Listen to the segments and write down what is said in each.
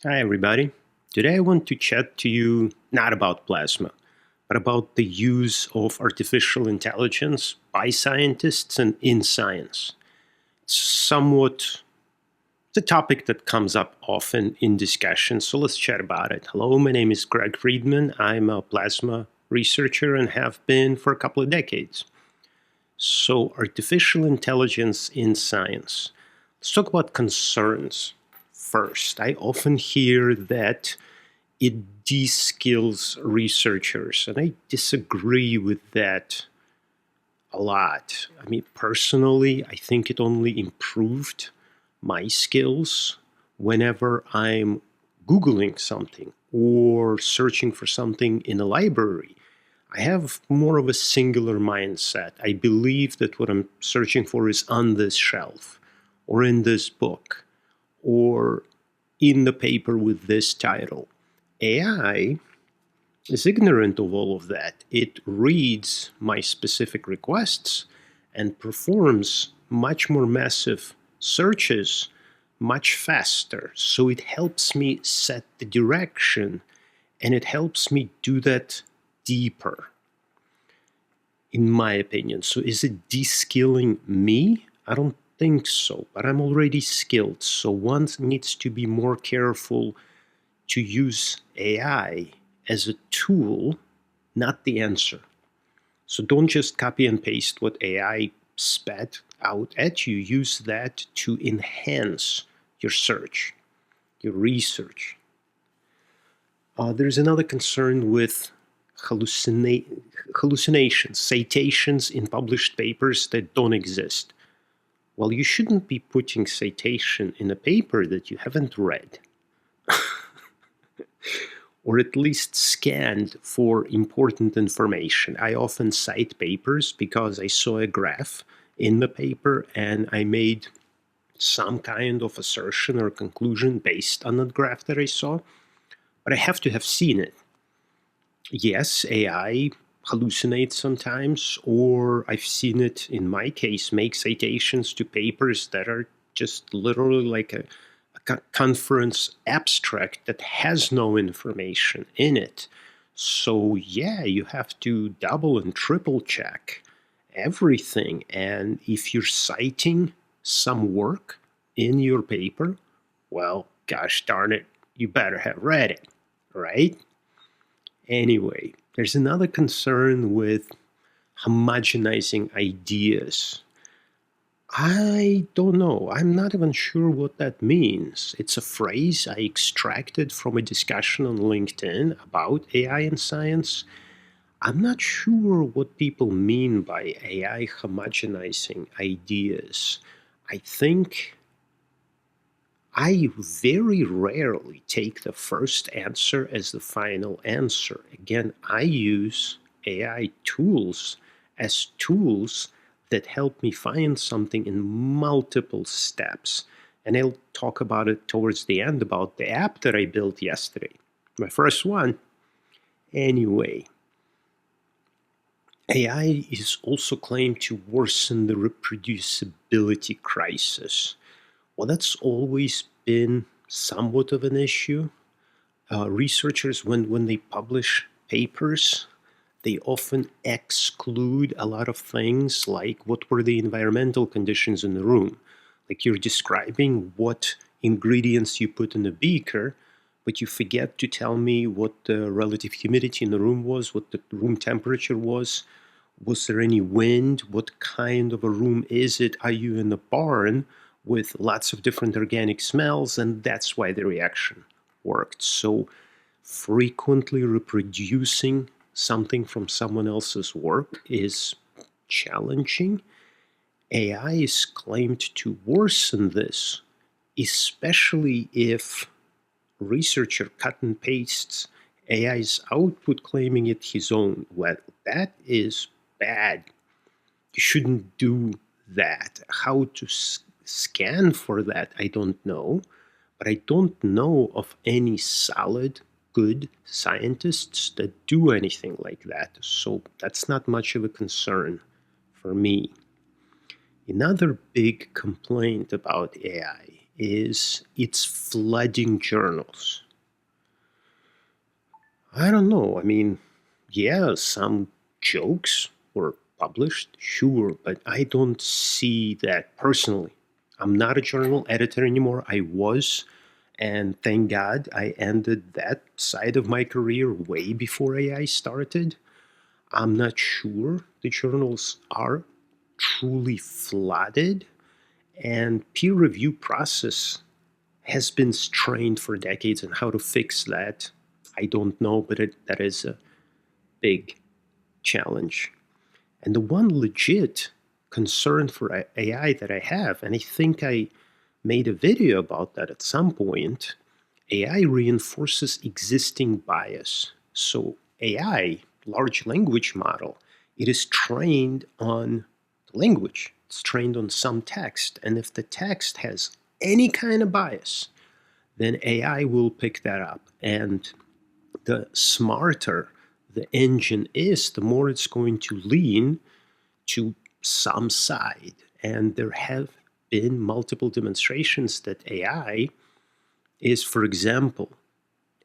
Hi, everybody. Today I want to chat to you not about plasma, but about the use of artificial intelligence by scientists and in science. It's somewhat the topic that comes up often in discussion, so let's chat about it. Hello, my name is Greg Friedman. I'm a plasma researcher and have been for a couple of decades. So, artificial intelligence in science. Let's talk about concerns first. I often hear that it de-skills researchers, and I disagree with that a lot. I mean, personally, I think it only improved my skills whenever I'm Googling something or searching for something in a library. I have more of a singular mindset. I believe that what I'm searching for is on this shelf or in this book or in the paper with this title. AI is ignorant of all of that. It reads my specific requests and performs much more massive searches much faster. So it helps me set the direction and it helps me do that deeper, in my opinion. So is it de-skilling me? I don't think so, but I'm already skilled. So one needs to be more careful to use AI as a tool, not the answer. So don't just copy and paste what AI spat out at you. Use that to enhance your search, your research. There's another concern with hallucinations, citations in published papers that don't exist. Well, you shouldn't be putting citation in a paper that you haven't read. Or at least scanned for important information. I often cite papers because I saw a graph in the paper and I made some kind of assertion or conclusion based on that graph that I saw, but I have to have seen it. Yes, AI hallucinates sometimes, or I've seen it, in my case, make citations to papers that are just literally like a conference abstract that has no information in it. So yeah, you have to double and triple check everything. And if you're citing some work in your paper, well, gosh darn it, you better have read it, right? Anyway, there's another concern with homogenizing ideas. I don't know. I'm not even sure what that means. It's a phrase I extracted from a discussion on LinkedIn about AI and science. I'm not sure what people mean by AI homogenizing ideas. I think I very rarely take the first answer as the final answer. Again, I use AI tools as tools that help me find something in multiple steps. And I'll talk about it towards the end about the app that I built yesterday. My first one. Anyway, AI is also claimed to worsen the reproducibility crisis. Well, that's always been somewhat of an issue. Researchers, when they publish papers, they often exclude a lot of things like what were the environmental conditions in the room. Like you're describing what ingredients you put in a beaker, but you forget to tell me what the relative humidity in the room was, what the room temperature was. Was there any wind? What kind of a room is it? Are you in a barn with lots of different organic smells? And that's why the reaction worked. So frequently reproducing something from someone else's work is challenging. AI is claimed to worsen this, especially if researcher cut and pastes AI's output claiming it his own. Well, that is bad. You shouldn't do that. How to scan for that, I don't know. But I don't know of any solid, good scientists that do anything like that. So that's not much of a concern for me. Another big complaint about AI is it's flooding journals. I don't know. I mean, yeah, some jokes were published, sure, but I don't see that personally. I'm not a journal editor anymore. I was, and thank God I ended that side of my career way before AI started. I'm not sure the journals are truly flooded, and peer review process has been strained for decades, and how to fix that, I don't know, but that is a big challenge. And the one legit concern for AI that I have, and I think I made a video about that at some point, AI reinforces existing bias. So AI, large language model, it is trained on language. It's trained on some text. And if the text has any kind of bias, then AI will pick that up. And the smarter the engine is, the more it's going to lean to some side. And there have been multiple demonstrations that AI is, for example,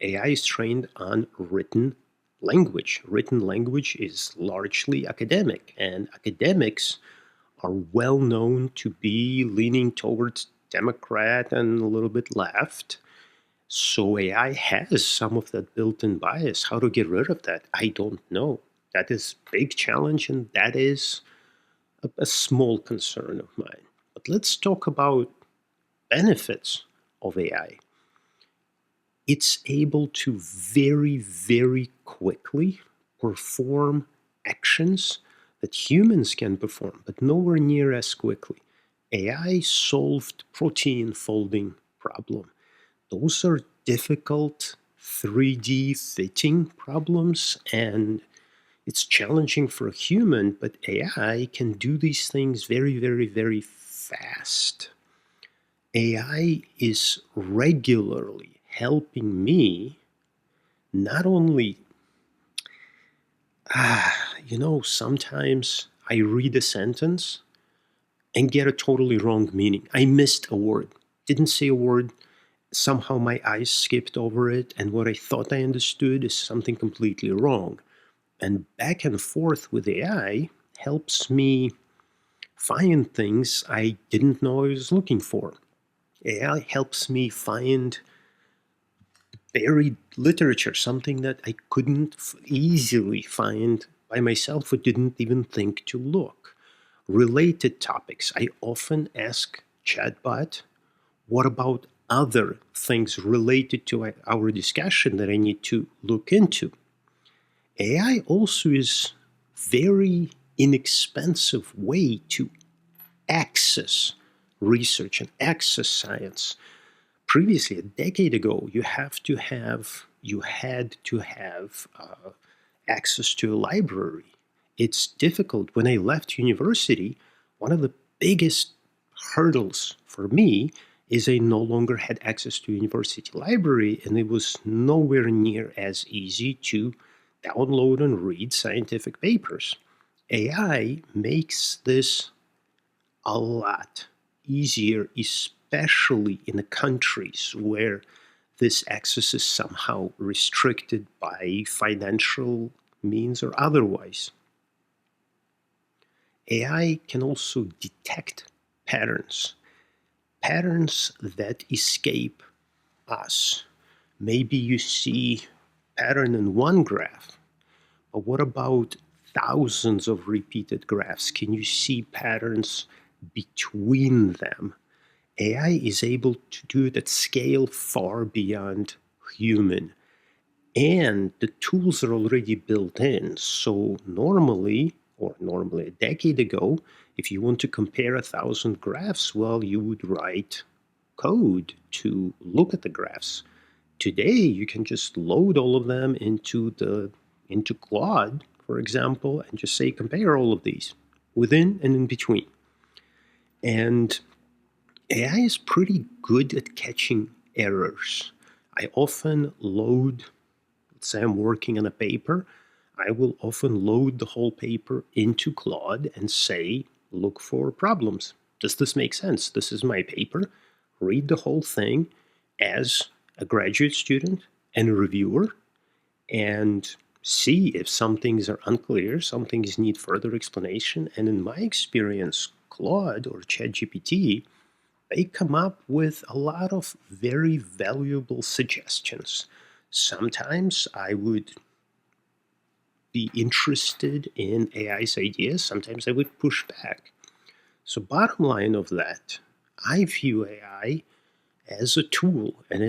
AI is trained on written language. Written language is largely academic, and academics are well known to be leaning towards Democrat and a little bit left. So AI has some of that built-in bias. How to get rid of that? I don't know. That is a big challenge, and that is a small concern of mine. But let's talk about benefits of AI. It's able to very, very quickly perform actions that humans can perform, but nowhere near as quickly. AI solved protein folding problem. Those are difficult 3D fitting problems, and it's challenging for a human, but AI can do these things very, very, very fast. AI is regularly helping me not only, sometimes I read a sentence and get a totally wrong meaning. I missed a word, didn't say a word. Somehow my eyes skipped over it, and what I thought I understood is something completely wrong. And back and forth with AI helps me find things I didn't know I was looking for. AI helps me find buried literature, something that I couldn't easily find by myself or didn't even think to look. Related topics. I often ask chatbot, what about other things related to our discussion that I need to look into? AI also is very inexpensive way to access research and access science. Previously, a decade ago, you had to have access to a library. It's difficult. When I left university, one of the biggest hurdles for me is I no longer had access to a university library, and it was nowhere near as easy to download and read scientific papers. AI makes this a lot easier, especially in the countries where this access is somehow restricted by financial means or otherwise. AI can also detect patterns that escape us. Maybe you see pattern in one graph, but what about thousands of repeated graphs? Can you see patterns between them? AI is able to do it at scale far beyond human. And the tools are already built in. So normally a decade ago, if you want to compare 1,000 graphs, well, you would write code to look at the graphs. Today, you can just load all of them into Claude, for example, and just say compare all of these within and in between. And AI is pretty good at catching errors. I often load, let's say I'm working on a paper, I will often load the whole paper into Claude and say, look for problems. Does this make sense? This is my paper. read the whole thing as a graduate student and a reviewer and see if some things are unclear, some things need further explanation. And in my experience, Claude or ChatGPT, they come up with a lot of very valuable suggestions. Sometimes I would be interested in AI's ideas, sometimes I would push back. So bottom line of that, I view AI as a tool, and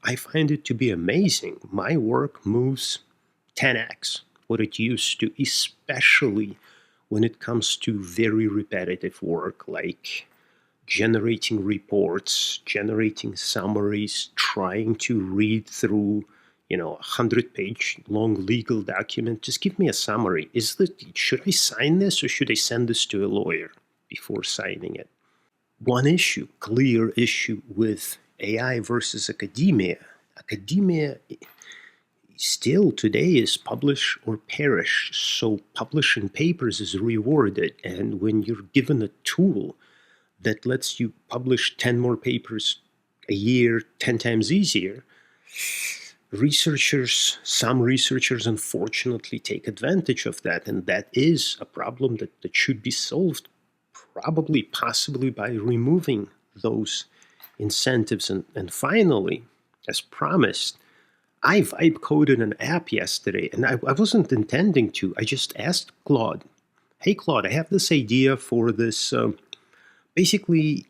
I find it to be amazing. My work moves 10x what it used to, especially when it comes to very repetitive work like generating reports, generating summaries, trying to read through, 100-page long legal document. Just give me a summary. Should I sign this or should I send this to a lawyer before signing it? One issue, clear issue with AI versus academia. Academia still today is publish or perish. So publishing papers is rewarded. And when you're given a tool that lets you publish 10 more papers a year, 10 times easier, some researchers unfortunately take advantage of that. And that is a problem that should be solved possibly by removing those incentives. And finally, as promised, I vibe coded an app yesterday, and I wasn't intending to. I just asked Claude, hey, Claude, I have this idea for this. Basically,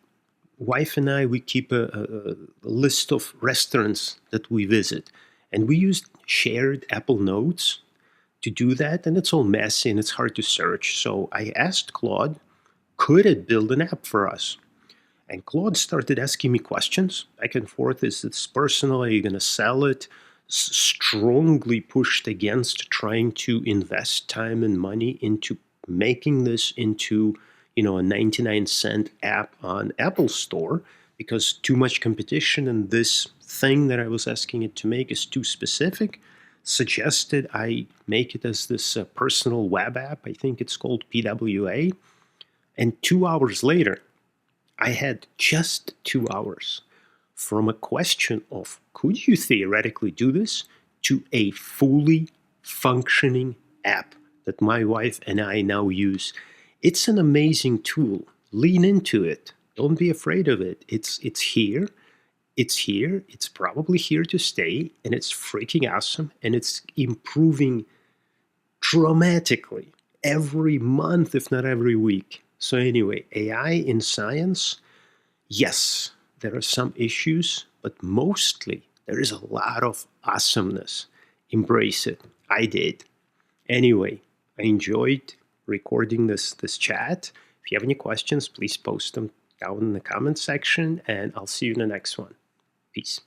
wife and I, we keep a list of restaurants that we visit, and we used shared Apple Notes to do that, and it's all messy and it's hard to search. So I asked Claude, could it build an app for us? And Claude started asking me questions back and forth. Is this personal? Are you going to sell it? Strongly pushed against trying to invest time and money into making this into a 99-cent app on Apple Store, because too much competition and this thing that I was asking it to make is too specific. Suggested I make it as this personal web app. I think it's called PWA. And 2 hours later, I had just 2 hours from a question of could you theoretically do this to a fully functioning app that my wife and I now use. It's an amazing tool. Lean into it. Don't be afraid of it. It's here. It's here. It's probably here to stay, and it's freaking awesome, and it's improving dramatically every month, if not every week. So anyway, AI in science, yes, there are some issues, but mostly there is a lot of awesomeness. Embrace it. I did. Anyway, I enjoyed recording this chat. If you have any questions, please post them down in the comment section, and I'll see you in the next one. Peace.